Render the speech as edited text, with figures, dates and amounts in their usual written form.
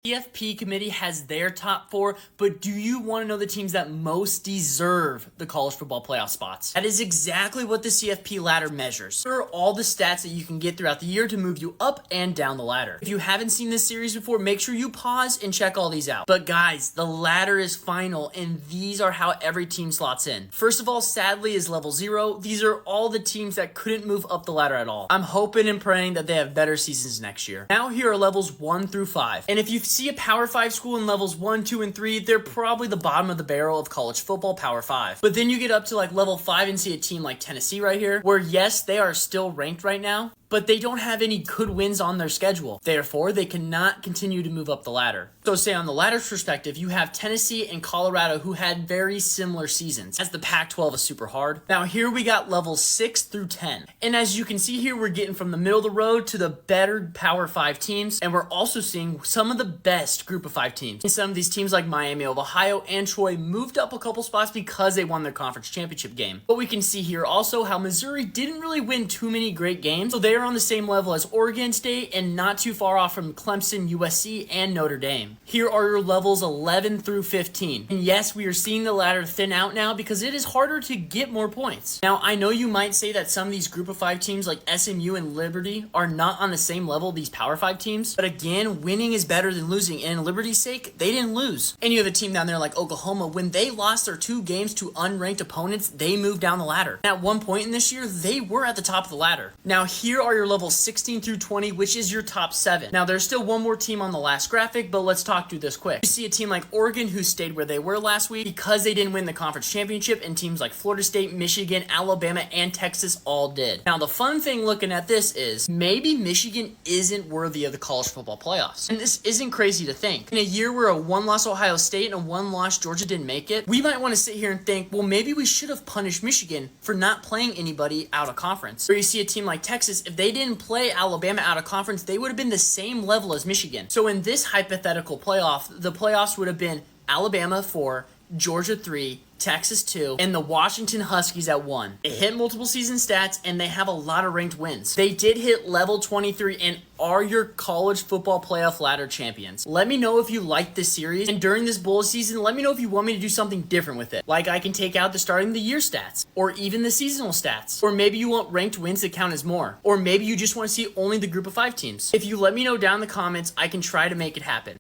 CFP committee has their top 4, but do you want to know the teams that most deserve the college football playoff spots? That is exactly what the CFP ladder measures. Here are all the stats that you can get throughout the year to move you up and down the ladder. If you haven't seen this series before, make sure you pause and check all these out. But guys, the ladder is final, and these are how every team slots in. First of all, sadly, is level 0. These are all the teams that couldn't move up the ladder at all. I'm hoping and praying that they have better seasons next year. Now here are levels 1 through 5. And if you see a Power 5 school in levels 1, 2, and 3, they're probably the bottom of the barrel of college football Power 5. But then you get up to like level 5 and see a team like Tennessee right here, where yes, they are still ranked right now, but they don't have any good wins on their schedule. Therefore, they cannot continue to move up the ladder. So say on the ladder's perspective, you have Tennessee and Colorado who had very similar seasons, as the Pac-12 is super hard. Now here we got levels 6 through 10. And as you can see here, we're getting from the middle of the road to the better Power 5 teams, and we're also seeing some of the best Group of 5 teams. And some of these teams like Miami of Ohio and Troy moved up a couple spots because they won their conference championship game. But we can see here also how Missouri didn't really win too many great games, so they're on the same level as Oregon State and not too far off from Clemson, USC, and Notre Dame. Here are your levels 11 through 15. And yes, we are seeing the ladder thin out now because it is harder to get more points. Now, I know you might say that some of these Group of 5 teams like SMU and Liberty are not on the same level, these Power 5 teams, but again, winning is better than losing, and in Liberty's sake, they didn't lose. And you have a team down there like Oklahoma, when they lost their 2 games to unranked opponents, they moved down the ladder. At one point in this year, they were at the top of the ladder. Now, here are your levels 16 through 20, which is your top 7. Now, there's still one more team on the last graphic, but let's talk through this quick. You see a team like Oregon who stayed where they were last week because they didn't win the conference championship, and teams like Florida State, Michigan, Alabama, and Texas all did. Now, the fun thing looking at this is maybe Michigan isn't worthy of the college football playoffs. And this isn't crazy to think. In a year where a 1-loss Ohio State and a 1-loss Georgia didn't make it, we might want to sit here and think, well, maybe we should have punished Michigan for not playing anybody out of conference. Or you see a team like Texas, if they didn't play Alabama out of conference, they would have been the same level as Michigan. So in this hypothetical playoff, the playoffs would have been Alabama 4, Georgia 3, Texas 2, and the Washington Huskies at 1. They hit multiple season stats, and they have a lot of ranked wins. They did hit level 23 and are your college football playoff ladder champions. Let me know if you like this series, and during this bowl season, let me know if you want me to do something different with it. Like I can take out the starting of the year stats, or even the seasonal stats, or maybe you want ranked wins to count as more, or maybe you just want to see only the Group of 5 teams. If you let me know down in the comments, I can try to make it happen.